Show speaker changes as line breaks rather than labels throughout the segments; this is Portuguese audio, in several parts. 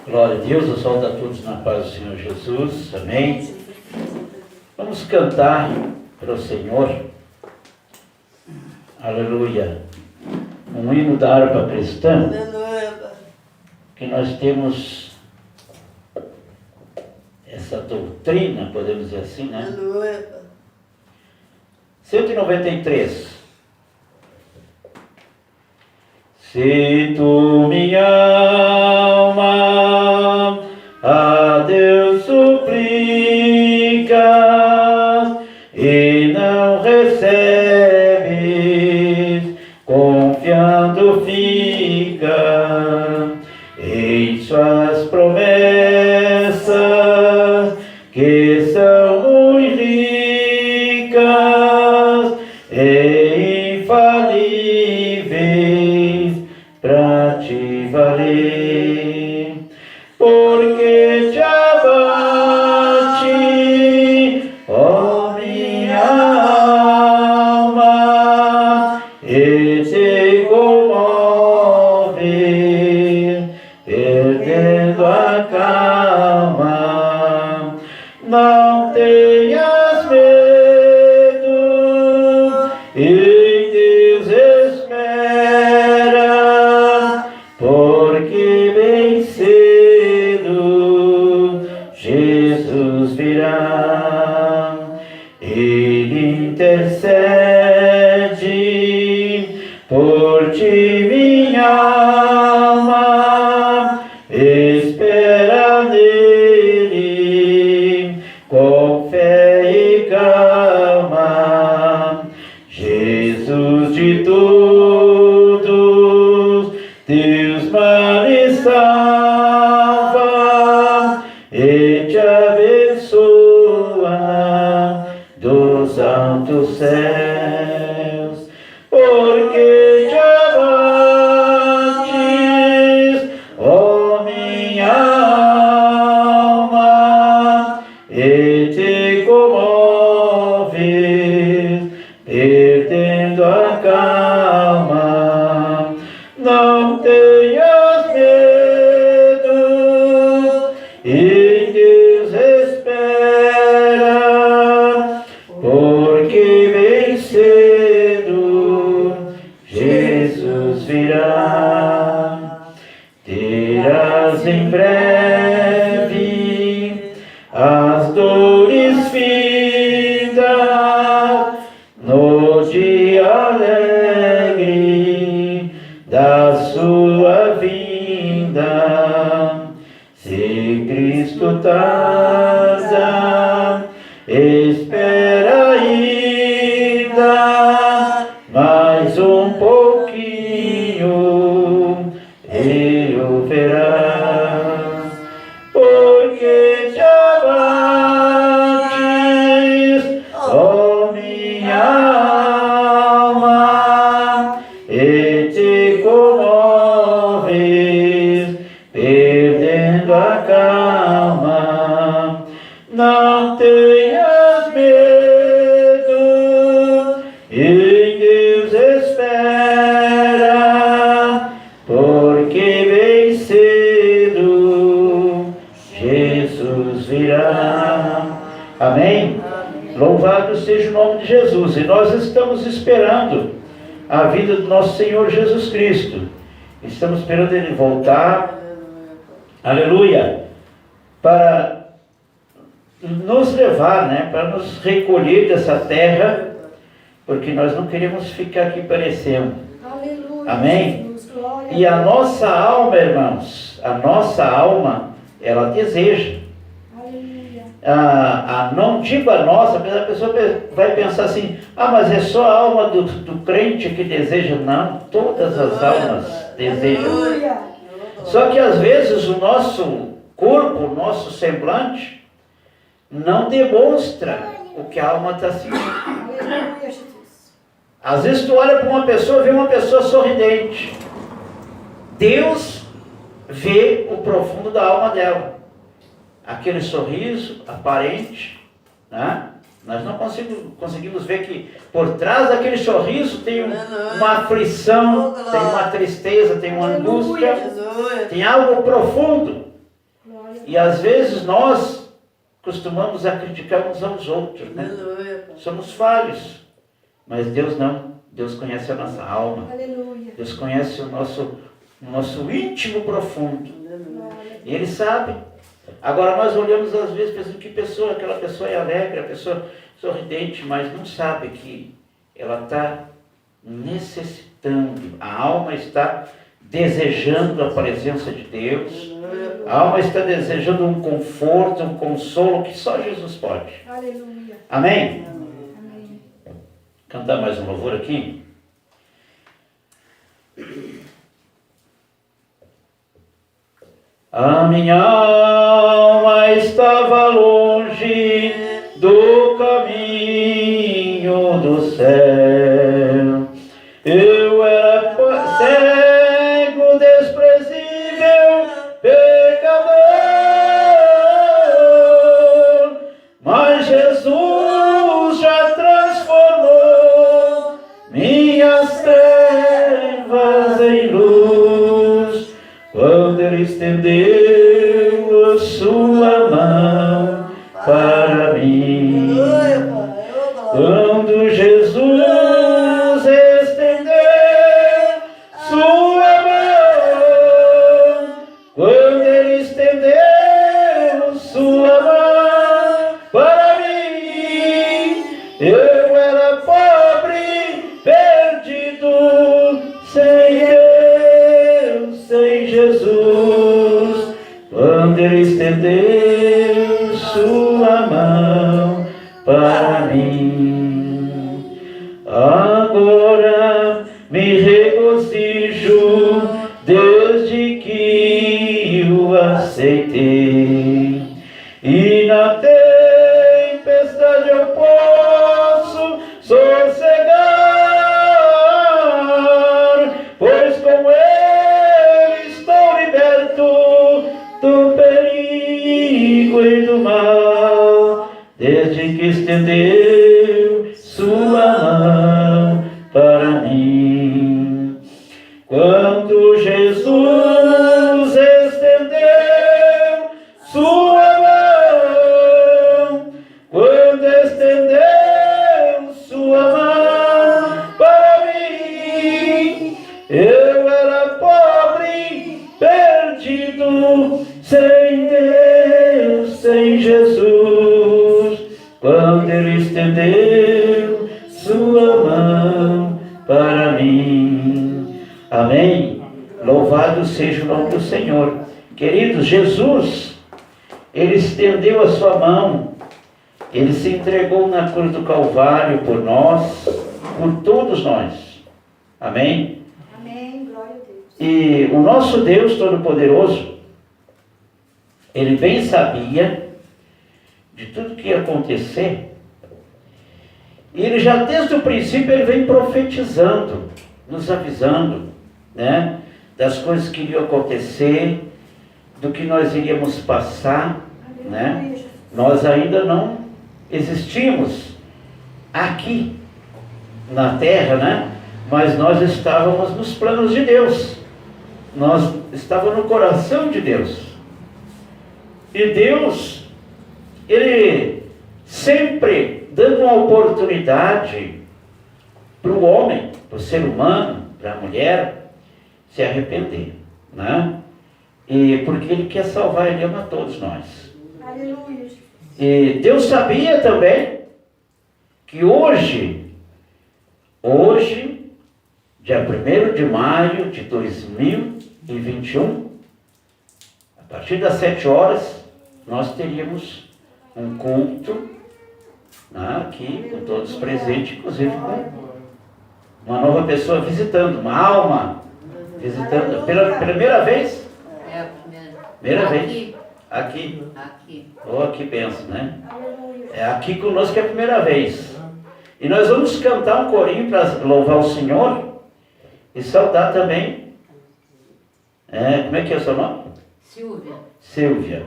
Glória a Deus, eu saúdo a todos na paz do Senhor Jesus, amém. Vamos cantar para o Senhor, aleluia, um hino da harpa cristã, que nós temos essa doutrina, podemos dizer assim, né? 193. Se tu, minha alma, a Deus suplicas e não recebes, confiando fica em suas promessas, que são muito ricas e infalíveis para te valer, porque te abate, ó minha alma, e te comove, perdendo a calma. Não tenhas medo, em Deus espera, porque bem cedo Jesus virá. Ele intercede por ti, minha alma, espera nele com fé e calma. Jesus de todos teus males salva e te abençoa dos altos céus, porque te abates, ó minha alma, e te comoves, perdendo a calma. Não tenhas medo, em Deus espera, porque bem cedo Jesus virá. Terás em breve as dores findas no dia alegre da sua vinda. Se Cristo tarda, espera ainda mais um pouquinho, e o verás, porque te abates, ó minha alma, e te comoves, perdendo a calma. Não tenhas medo, em Deus espera, porque bem cedo Jesus virá. Amém? Louvado seja o nome de Jesus. E nós estamos esperando a vida do nosso Senhor Jesus Cristo. Estamos esperando Ele voltar, aleluia, para nos levar, né, para nos recolher dessa terra, porque nós não queremos ficar aqui perecendo.
Aleluia.
Amém?
Jesus, glória
E a
Deus.
nossa alma, irmãos, a nossa alma, ela deseja.
Aleluia.
Não digo a nossa, mas a pessoa vai pensar assim, mas é só a alma do crente que deseja. Não, todas as almas desejam.
Aleluia.
Só que às vezes o nosso corpo, o nosso semblante, não demonstra o que a alma está sentindo.
Aleluia, Jesus.
Às vezes tu olha para uma pessoa e vê uma pessoa sorridente. Deus vê o profundo da alma dela. Aquele sorriso aparente, né? Nós não conseguimos ver que por trás daquele sorriso tem uma aflição, tem uma tristeza, tem uma angústia, tem algo profundo. E às vezes nós costumamos a criticar uns aos outros, né? Somos falhos, mas Deus não. Deus conhece a nossa alma. Deus conhece o nosso íntimo profundo. E Ele sabe. Agora nós olhamos às vezes pensando que pessoa, aquela pessoa é alegre, a pessoa sorridente, mas não sabe que ela está necessitando, a alma está desejando a presença de Deus, a alma está desejando um conforto, um consolo que só Jesus pode.
Aleluia.
Amém?
Amém.
Cantar mais um louvor aqui. A minha alma estava longe do caminho do céu. Eu era cego, desprezível, pecador, mas Jesus já transformou minhas trevas em luz, quando Ele estendeu a sua mão para mim. Quando Jesus estendeu sua mão, quando Ele estendeu sua mão para mim, eu era pobre, perdido, sem Deus, sem Jesus. Quando Ele estendeu sua mão para mim, agora me regozijo desde que o aceitei, e na tempestade eu posso sossegar, pois com Ele estou liberto do perigo e do mal, desde que estendeu sua mão para mim. Quando Jesus estendeu sua mão, quando estendeu sua mão para mim, eu era pobre, perdido, sem Deus, sem Jesus. Quando Ele estendeu sua mão para mim. Amém? Louvado seja o nome do Senhor. Queridos, Jesus, Ele estendeu a sua mão, Ele se entregou na cruz do Calvário por nós, por todos nós. Amém?
Amém. Glória a Deus.
E o nosso Deus Todo-Poderoso, Ele bem sabia de tudo que ia acontecer. E Ele já desde o princípio Ele vem profetizando, nos avisando, né, das coisas que iriam acontecer, do que nós iríamos passar, né? Nós ainda não existimos aqui na terra, né? Mas nós estávamos nos planos de Deus. Nós estávamos no coração de Deus. E Deus, Ele sempre dando uma oportunidade para o homem, para o ser humano, para a mulher, se arrepender, né? E porque Ele quer salvar, Ele ama todos nós.
Aleluia.
E Deus sabia também que hoje, dia 1º de maio de 2021, a partir das 7 horas, nós teríamos um culto, né, aqui, com todos presentes, inclusive com uma nova pessoa visitando, uma alma visitando, pela primeira vez?
É a
Primeira
aqui.
vez? Aqui.
Aqui.
Oh, que benção, né?
Aleluia.
É aqui conosco é a primeira vez. E nós vamos cantar um corinho para louvar o Senhor e saudar também. Como é que é o seu nome?
Silvia.
Silvia.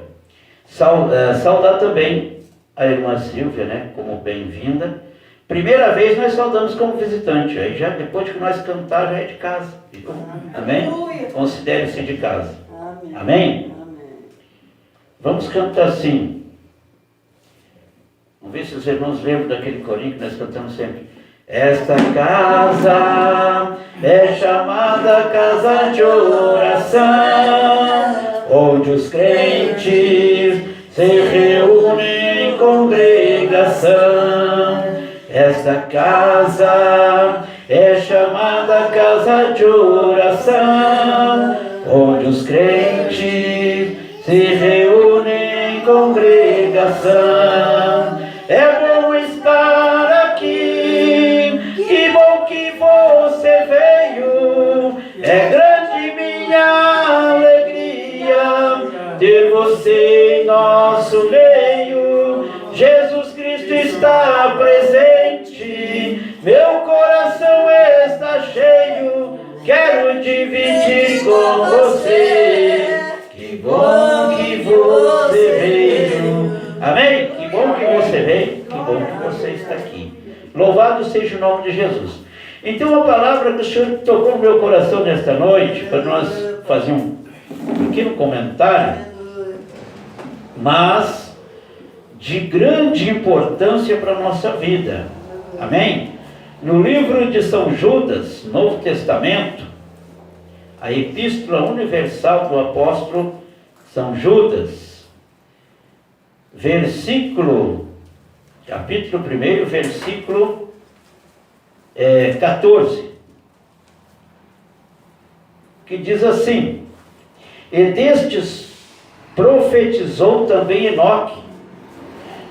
Saudar também a irmã Silvia, né, como bem-vinda. Primeira vez nós saudamos como visitante, aí já depois que nós cantar já é de casa. Viu? Amém? Considere-se de casa. Amém? Amém? Vamos cantar assim. Vamos ver se os irmãos lembram daquele corinho que nós cantamos sempre. Esta casa é chamada casa de oração, onde os crentes se reúnem em congregação. Esta casa é chamada casa de oração, onde os crentes se reúnem em congregação. É bom estar aqui, que bom que você veio. É grande minha alegria ter você em nosso meio. Jesus Cristo está presente, meu coração está cheio, quero dividir com você. Que bom que você veio. Amém? Que bom que você veio, que bom que você está aqui. Louvado seja o nome de Jesus. Então a palavra que o Senhor tocou no meu coração nesta noite, para nós fazer um pequeno comentário, mas de grande importância para a nossa vida. Amém? No livro de São Judas, Novo Testamento, a Epístola Universal do Apóstolo São Judas, capítulo 1, versículo 14, que diz assim: e destes profetizou também Enoque,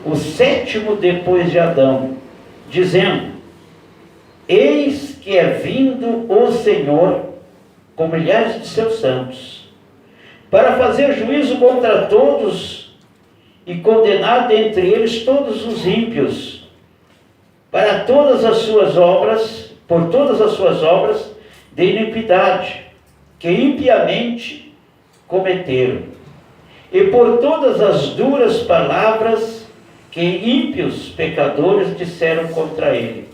o sétimo depois de Adão, dizendo: eis que é vindo o Senhor com milhares de seus santos, para fazer juízo contra todos e condenar dentre eles todos os ímpios, para todas as suas obras, por todas as suas obras de iniquidade, que impiamente cometeram, e por todas as duras palavras que ímpios pecadores disseram contra ele.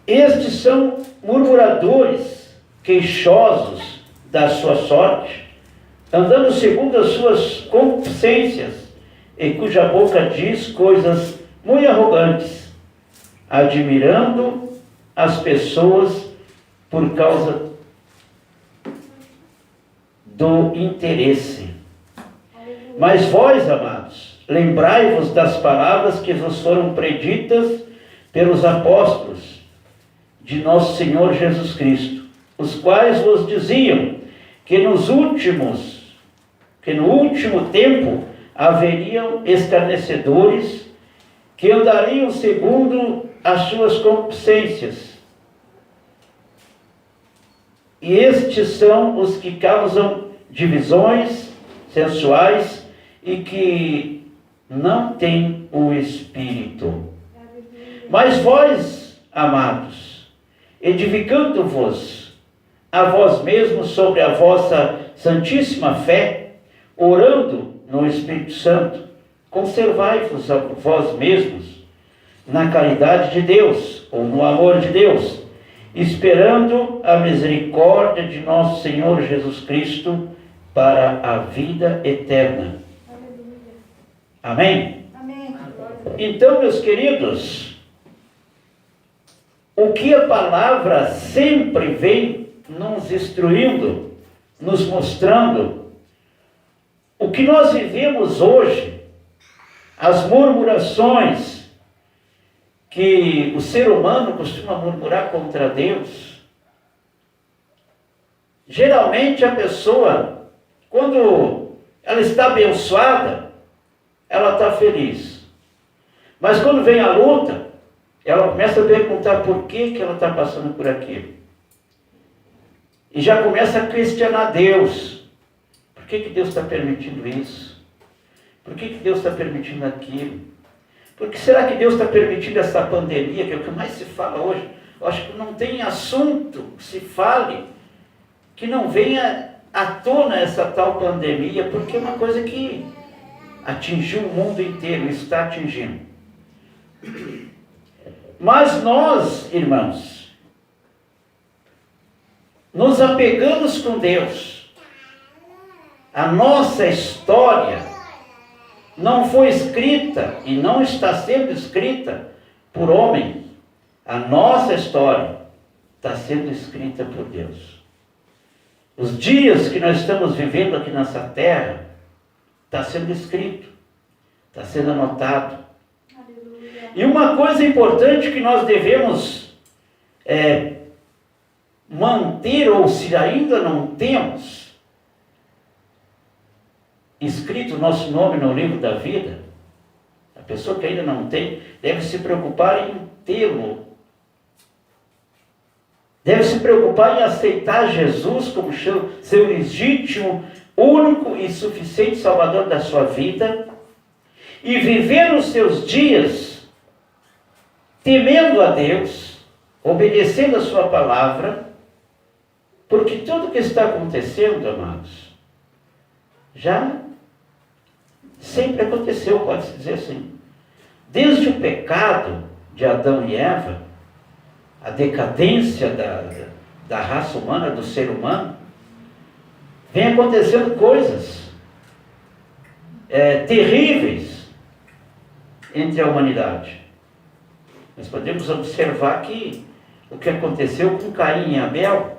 Estes são murmuradores, queixosos da sua sorte, andando segundo as suas concupiscências, e cuja boca diz coisas muito arrogantes, admirando as pessoas por causa do interesse. Mas vós, amados, lembrai-vos das palavras que vos foram preditas pelos apóstolos de nosso Senhor Jesus Cristo, os quais vos diziam que no último tempo haveriam escarnecedores que andariam segundo as suas concupiscências. E estes são os que causam divisões sensuais e que não têm o Espírito. Mas vós, amados, edificando-vos a vós mesmos sobre a vossa santíssima fé, orando no Espírito Santo, conservai-vos a vós mesmos na caridade de Deus, ou no amor de Deus, esperando a misericórdia de nosso Senhor Jesus Cristo para a vida eterna. Amém?
Amém.
Então, meus queridos, o que a palavra sempre vem nos instruindo, nos mostrando, o que nós vivemos hoje, as murmurações que o ser humano costuma murmurar contra Deus. Geralmente a pessoa, quando ela está abençoada, ela está feliz. Mas quando vem a luta, ela começa a perguntar por que ela está passando por aquilo. E já começa a questionar Deus. Por que Deus está permitindo isso? Por que Deus está permitindo aquilo? Por que será que Deus está permitindo essa pandemia, que é o que mais se fala hoje? Eu acho que não tem assunto que se fale que não venha à tona essa tal pandemia, porque é uma coisa que atingiu o mundo inteiro, está atingindo. Mas nós, irmãos, nos apegamos com Deus. A nossa história não foi escrita e não está sendo escrita por homem. A nossa história está sendo escrita por Deus. Os dias que nós estamos vivendo aqui nessa terra está sendo escrito, está sendo anotado.
Aleluia.
E uma coisa importante que nós devemos manter, ou se ainda não temos escrito o nosso nome no livro da vida, a pessoa que ainda não tem, deve se preocupar em tê-lo. Deve se preocupar em aceitar Jesus como seu legítimo, único e suficiente Salvador da sua vida e viver os seus dias temendo a Deus, obedecendo a sua palavra, porque tudo que está acontecendo, amados, já sempre aconteceu, pode-se dizer assim. Desde o pecado de Adão e Eva, a decadência da raça humana, do ser humano, vem acontecendo coisas terríveis entre a humanidade. Nós podemos observar que o que aconteceu com Caim e Abel,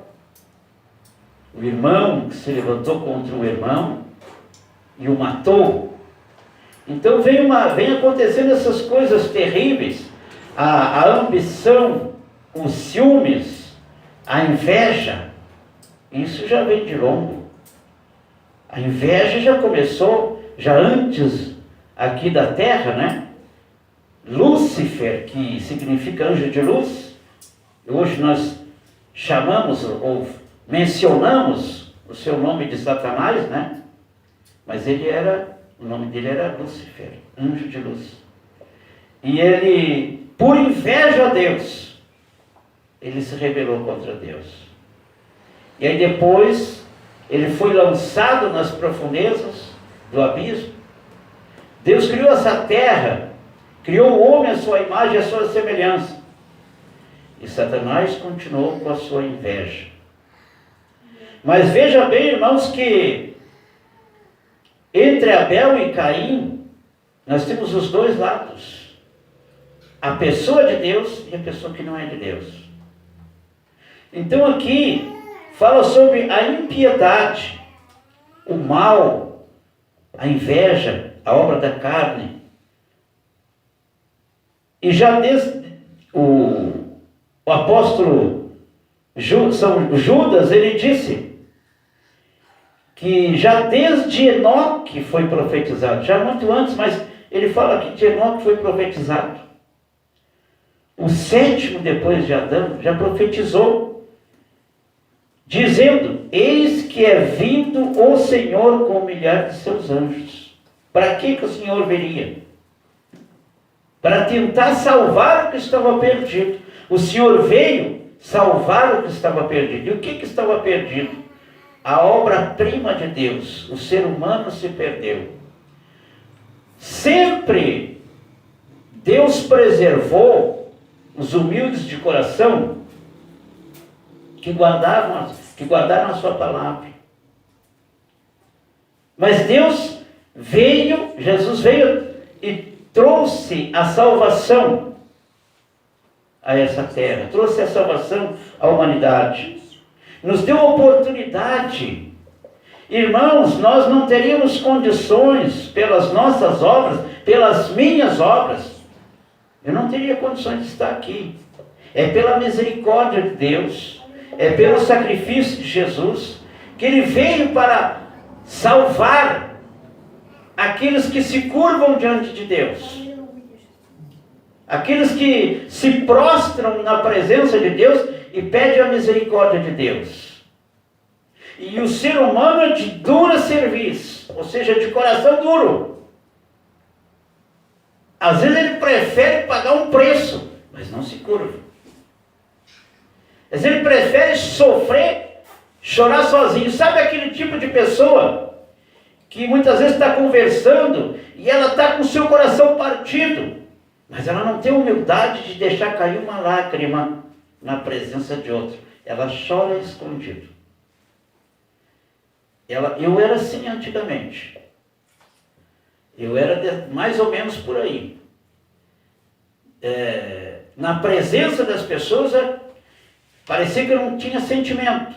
o irmão que se levantou contra o irmão e o matou. Então vem acontecendo essas coisas terríveis, a ambição, os ciúmes, a inveja. Isso já vem de longo. A inveja já começou, já antes aqui da terra, né? Lúcifer, que significa anjo de luz, hoje nós chamamos ou mencionamos o seu nome de Satanás, né? Mas o nome dele era Lúcifer, anjo de luz. E ele, por inveja a Deus, ele se rebelou contra Deus. E aí depois, ele foi lançado nas profundezas do abismo. Deus criou essa terra, criou o homem à sua imagem e à sua semelhança. E Satanás continuou com a sua inveja. Mas veja bem, irmãos, que entre Abel e Caim, nós temos os dois lados. A pessoa de Deus e a pessoa que não é de Deus. Então aqui fala sobre a impiedade, o mal, a inveja, a obra da carne. E já desde o apóstolo São Judas, ele disse que já desde Enoque foi profetizado, já muito antes, mas ele fala que de Enoque foi profetizado. O sétimo depois de Adão já profetizou, dizendo: eis que é vindo o Senhor com 1.000.000 de seus anjos. Para que o Senhor viria? Para tentar salvar o que estava perdido. O Senhor veio salvar o que estava perdido. E o que estava perdido? A obra-prima de Deus. O ser humano se perdeu. Sempre Deus preservou os humildes de coração que guardaram a sua palavra. Mas Deus veio, Jesus veio e trouxe a salvação a essa terra, trouxe a salvação à humanidade, nos deu oportunidade. Irmãos, nós não teríamos condições pelas nossas obras, pelas minhas obras, eu não teria condições de estar aqui. É pela misericórdia de Deus, é pelo sacrifício de Jesus, que Ele veio para salvar aqueles que se curvam diante de Deus, aqueles que se prostram na presença de Deus e pedem a misericórdia de Deus. E o ser humano é de dura serviço, ou seja, de coração duro. Às vezes ele prefere pagar um preço, mas não se curva. Às vezes ele prefere sofrer, chorar sozinho. Sabe aquele tipo de pessoa que muitas vezes está conversando e ela está com o seu coração partido, mas ela não tem humildade de deixar cair uma lágrima na presença de outro. Ela chora escondido. Eu era assim antigamente. Eu era mais ou menos por aí. Na presença das pessoas, parecia que eu não tinha sentimento.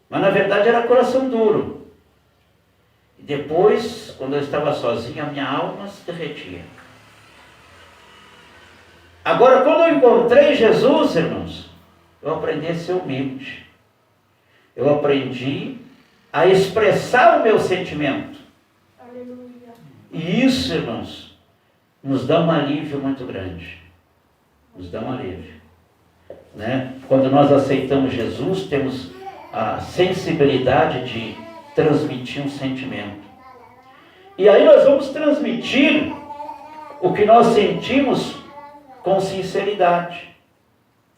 Mas na verdade era coração duro. E depois, quando eu estava sozinho, a minha alma se derretia. Agora, quando eu encontrei Jesus, irmãos, eu aprendi a ser humilde. Eu aprendi a expressar o meu sentimento.
Aleluia.
E isso, irmãos, nos dá um alívio muito grande. Nos dá um alívio. Né? Quando nós aceitamos Jesus, temos a sensibilidade de transmitir um sentimento. E aí nós vamos transmitir o que nós sentimos com sinceridade.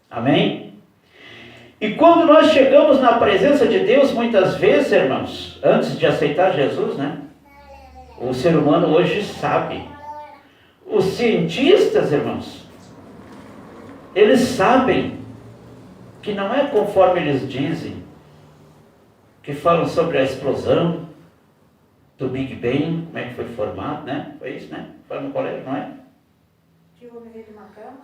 Amém? E quando nós chegamos na presença de Deus, muitas vezes, irmãos, antes de aceitar Jesus, né? O ser humano hoje sabe. Os cientistas, irmãos, eles sabem que não é conforme eles dizem, que falam sobre a explosão do Big Bang, como é que foi formado, né? Foi isso, né? Foi no colégio, não é?
Que o homem veio de uma cama.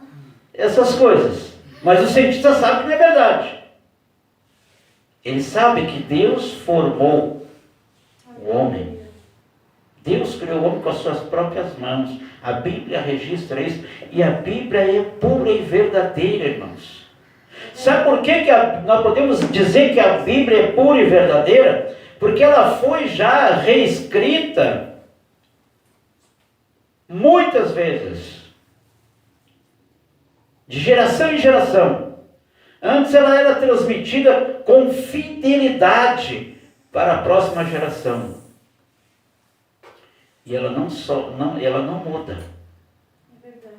Essas coisas. Mas o cientista sabe que não é verdade. Ele sabe que Deus formou o homem. Deus criou o homem com as suas próprias mãos. A Bíblia registra isso. E a Bíblia é pura e verdadeira, irmãos. Sabe por que nós podemos dizer que a Bíblia é pura e verdadeira? Porque ela foi já reescrita muitas vezes. De geração em geração. Antes ela era transmitida com fidelidade para a próxima geração. E ela ela não muda.
É verdade.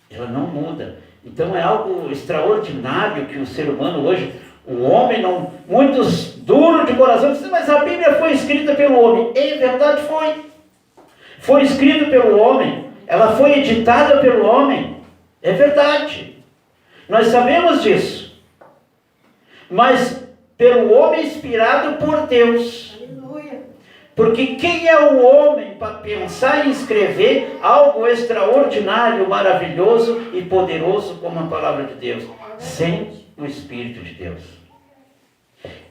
Ela não muda. Então é algo extraordinário que o ser humano hoje, o homem não, muitos duros de coração, dizem, mas a Bíblia foi escrita pelo homem. É verdade, foi. Foi escrita pelo homem. Ela foi editada pelo homem. É verdade. Nós sabemos disso. Mas pelo homem inspirado por Deus.
Aleluia.
Porque quem é o homem para pensar em escrever algo extraordinário, maravilhoso e poderoso como a palavra de Deus? Sem o Espírito de Deus.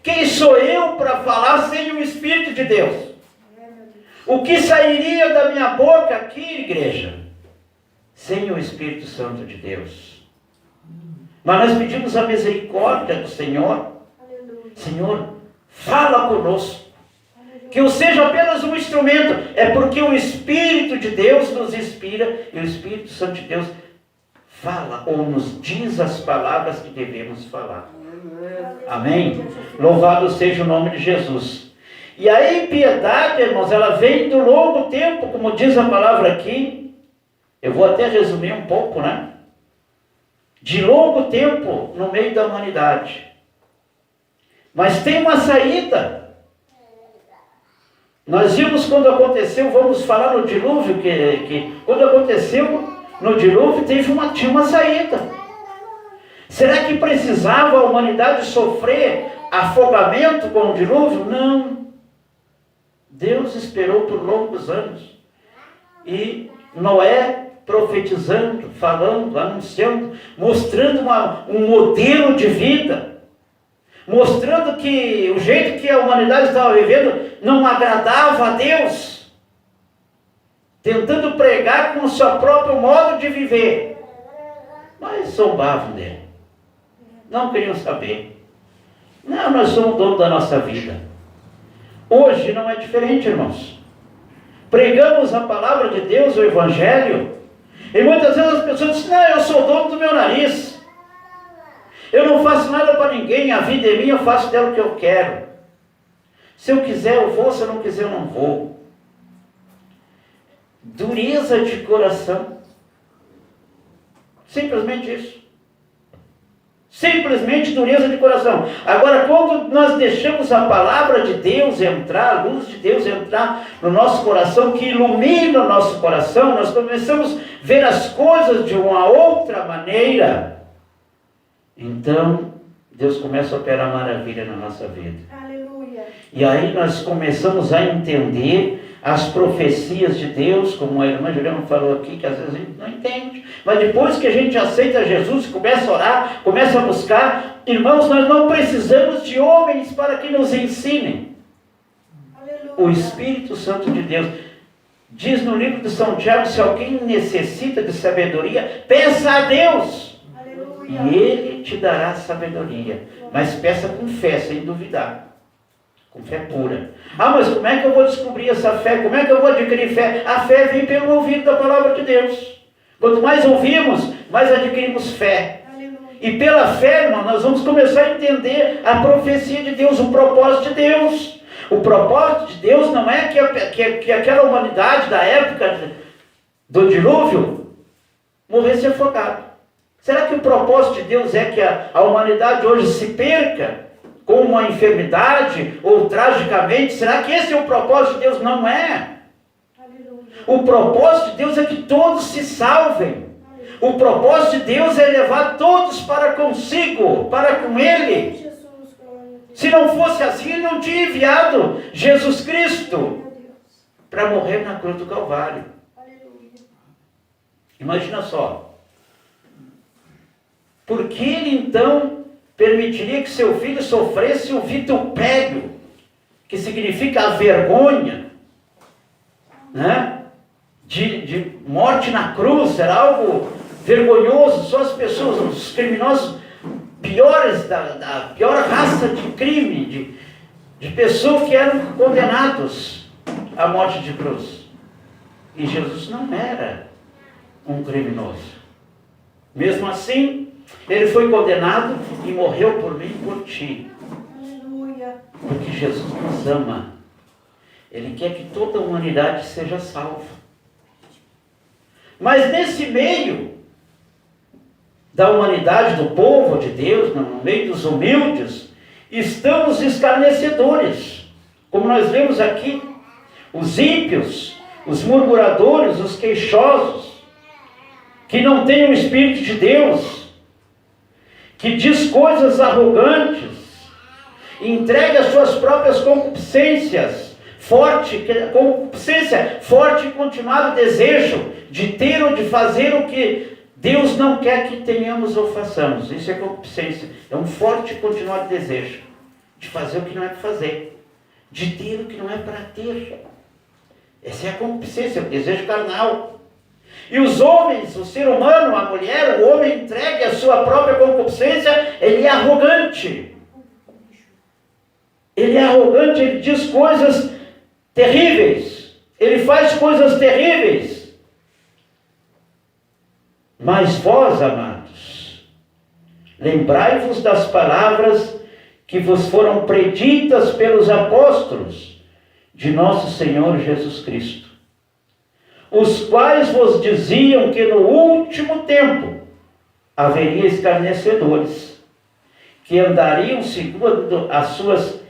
Quem sou eu para falar sem o Espírito de Deus? O que sairia da minha boca aqui, igreja? Sem o Espírito Santo de Deus. Mas nós pedimos a misericórdia do Senhor.
Aleluia.
Senhor, fala conosco. Que eu seja apenas um instrumento. É porque o Espírito de Deus nos inspira. E o Espírito Santo de Deus fala ou nos diz as palavras que devemos falar. Amém? Louvado seja o nome de Jesus. E a impiedade, irmãos, ela vem do longo tempo, como diz a palavra aqui. Eu vou até resumir um pouco, né? De longo tempo no meio da humanidade. Mas tem uma saída. Nós vimos quando aconteceu, vamos falar no dilúvio, que quando aconteceu no dilúvio tinha uma saída. Será que precisava a humanidade sofrer afogamento com o dilúvio? Não. Deus esperou por longos anos. E Noé profetizando, falando, anunciando, mostrando um modelo de vida, mostrando que o jeito que a humanidade estava vivendo não agradava a Deus, tentando pregar com o seu próprio modo de viver, mas zombavam dele, não queriam saber. Não, nós somos dono da nossa vida. Hoje não é diferente, irmãos. Pregamos a palavra de Deus, o Evangelho, e muitas vezes as pessoas dizem, não, eu sou dono do meu nariz. Eu não faço nada para ninguém, a vida é minha, eu faço dela o que eu quero. Se eu quiser eu vou, se eu não quiser eu não vou. Dureza de coração. Simplesmente isso. Simplesmente dureza de coração. Agora, quando nós deixamos a palavra de Deus entrar, a luz de Deus entrar no nosso coração, que ilumina o nosso coração, nós começamos a ver as coisas de uma outra maneira. Então, Deus começa a operar maravilha na nossa vida.
Aleluia.
E aí nós começamos a entender as profecias de Deus, como a irmã Juliana falou aqui, que às vezes a gente não entende. Mas depois que a gente aceita Jesus, começa a orar, começa a buscar, irmãos, nós não precisamos de homens para que nos ensinem.
Aleluia.
O Espírito Santo de Deus diz no livro de São Tiago, se alguém necessita de sabedoria, peça a Deus.
Aleluia.
E Ele te dará sabedoria. Mas peça com fé, sem duvidar. Com fé pura. Ah, mas como é que eu vou descobrir essa fé? Como é que eu vou adquirir fé? A fé vem pelo ouvido da palavra de Deus. Quanto mais ouvimos, mais adquirimos fé.
Aleluia.
E pela fé, irmão, nós vamos começar a entender a profecia de Deus, o propósito de Deus. O propósito de Deus não é que aquela humanidade da época do dilúvio morresse afogada. Será que o propósito de Deus é que a humanidade hoje se perca com uma enfermidade ou tragicamente? Será que esse é o propósito de Deus? Não é.
Aleluia.
O propósito de Deus é que todos se salvem. O propósito de Deus é levar todos para consigo, para com Ele.
Jesus, glória a Deus.
Se não fosse assim, Ele não tinha enviado Jesus Cristo
Glória a Deus.
para morrer na cruz do Calvário.
Aleluia.
Imagina só. Por que Ele então permitiria que seu filho sofresse o vitupério, que significa a vergonha, né? De morte na cruz? Era algo vergonhoso. Só as pessoas, os criminosos piores, da pior raça de crime, de pessoas que eram condenados à morte de cruz. E Jesus não era um criminoso. Mesmo assim, Ele foi condenado e morreu por mim e por ti.
Aleluia.
Porque Jesus nos ama. Ele quer que toda a humanidade seja salva. Mas nesse meio da humanidade, do povo de Deus, no meio dos humildes, estão os escarnecedores. Como nós vemos aqui, os ímpios, os murmuradores, os queixosos, que não têm o Espírito de Deus, que diz coisas arrogantes, entrega as suas próprias concupiscências, concupiscência, forte e continuado desejo de ter ou de fazer o que Deus não quer que tenhamos ou façamos. Isso é concupiscência, é um forte e continuado desejo de fazer o que não é para fazer, de ter o que não é para ter. Essa é a concupiscência, o desejo carnal. E os homens, o ser humano, a mulher, o homem entregue a sua própria concupiscência, ele é arrogante. Ele é arrogante, ele diz coisas terríveis. Ele faz coisas terríveis. Mas vós, amados, lembrai-vos das palavras que vos foram preditas pelos apóstolos de nosso Senhor Jesus Cristo, os quais vos diziam que no último tempo haveria escarnecedores, que andariam segundo as suas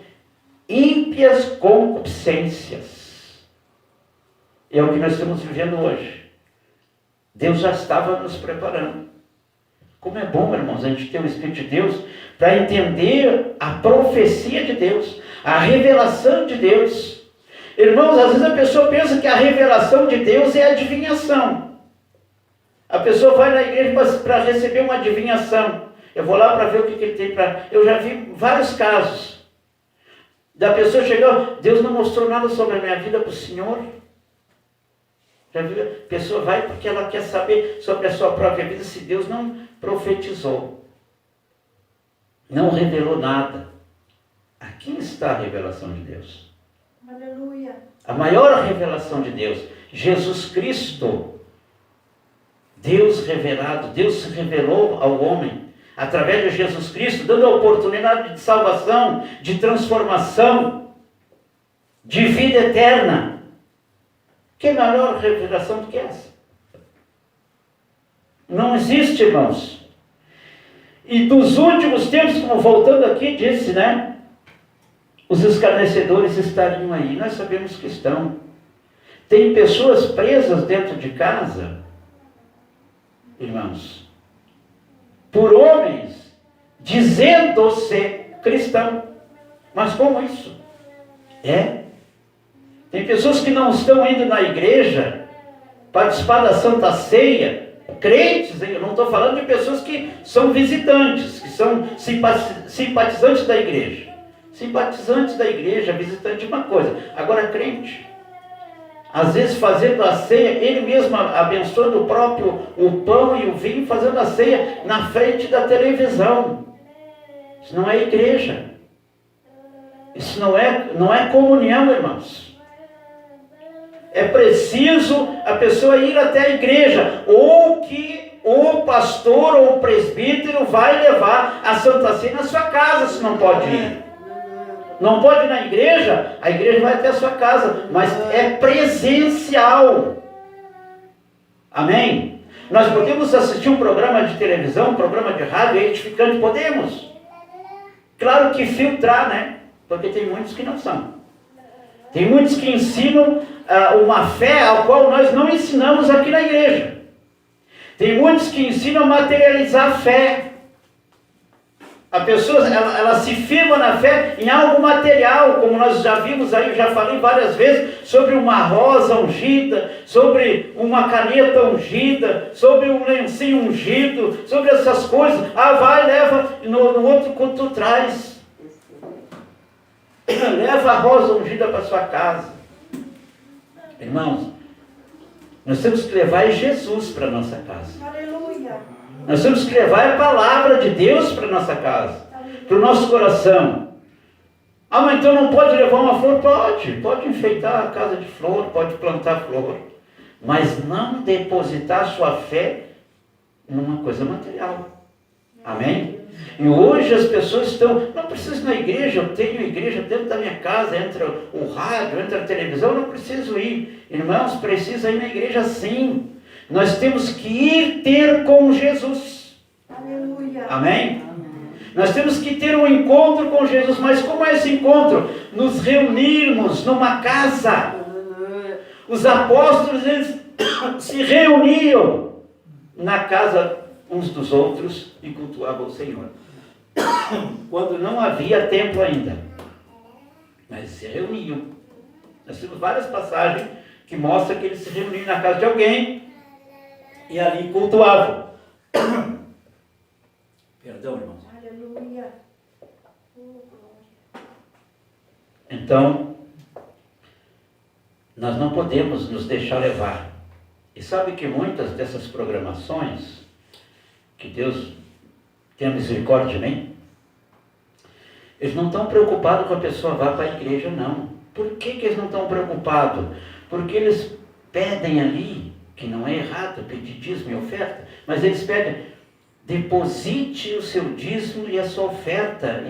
ímpias concupiscências. É o que nós estamos vivendo hoje. Deus já estava nos preparando. Como é bom, irmãos, a gente ter o Espírito de Deus para entender a profecia de Deus, a revelação de Deus. Irmãos, às vezes a pessoa pensa que a revelação de Deus é adivinhação. A pessoa vai na igreja para receber uma adivinhação. Eu vou lá para ver o que ele tem para... Eu já vi vários casos da pessoa chegar, Deus não mostrou nada sobre a minha vida para o Senhor. Já viu? A pessoa vai porque ela quer saber sobre a sua própria vida, se Deus não profetizou, não revelou nada. Aqui está a revelação de Deus.
Aleluia.
A maior revelação de Deus, Jesus Cristo. Deus revelado, Deus se revelou ao homem através de Jesus Cristo, dando a oportunidade de salvação, de transformação, de vida eterna. Que maior revelação do que essa? Não existe, irmãos. E dos últimos tempos, como voltando aqui, disse, né? Os escarnecedores estariam aí. Nós sabemos que estão. Tem pessoas presas dentro de casa, irmãos, por homens, dizendo-se cristão. Mas como isso? Tem pessoas que não estão indo na igreja participar da Santa Ceia, crentes, eu não estou falando de pessoas que são visitantes, que são simpatizantes da igreja. Simpatizantes da igreja, visitante é uma coisa. Agora, crente, às vezes fazendo a ceia, ele mesmo abençoando o pão e o vinho, fazendo a ceia na frente da televisão. Isso não é igreja. Isso não é comunhão, irmãos. É preciso a pessoa ir até a igreja, ou que o pastor ou o presbítero vai levar a Santa Ceia na sua casa, se não pode ir. Não pode ir na igreja, a igreja vai até a sua casa, mas é presencial. Amém? Nós podemos assistir um programa de televisão, um programa de rádio, é edificante, podemos. Claro que filtrar, né? Porque tem muitos que não são. Tem muitos que ensinam uma fé ao qual nós não ensinamos aqui na igreja. Tem muitos que ensinam a materializar a fé. A pessoa, ela se firma na fé em algo material, como nós já vimos aí, eu já falei várias vezes, sobre uma rosa ungida, sobre uma caneta ungida, sobre um lencinho ungido, sobre essas coisas. Vai, leva, no outro culto tu traz. Leva a rosa ungida para sua casa. Irmãos, nós temos que levar Jesus para a nossa casa.
Aleluia.
Nós temos que levar a palavra de Deus para a nossa casa, para o nosso coração. Mas então não pode levar uma flor? Pode enfeitar a casa de flor, pode plantar flor, mas não depositar sua fé numa coisa material. Amém? E hoje as pessoas estão, não preciso ir na igreja, eu tenho igreja dentro da minha casa, entra o rádio, entra a televisão, eu não preciso ir. Irmãos, precisa ir na igreja sim. Nós temos que ir ter com Jesus.
Aleluia.
Amém? Nós temos que ter um encontro com Jesus. Mas como é esse encontro? Nos reunirmos numa casa. Os apóstolos, eles se reuniam na casa uns dos outros e cultuavam o Senhor. Quando não havia templo ainda. Mas se reuniam. Nós temos várias passagens que mostram que eles se reuniam na casa de alguém e ali cultuavam. Perdão, irmãos.
Aleluia.
Então, nós não podemos nos deixar levar. E sabe que muitas dessas programações, que Deus tenha misericórdia de mim, eles não estão preocupados com a pessoa vá para a igreja, não. Por que eles não estão preocupados? Porque eles pedem ali, que não é errado pedir dízimo e oferta, mas eles pedem, deposite o seu dízimo e a sua oferta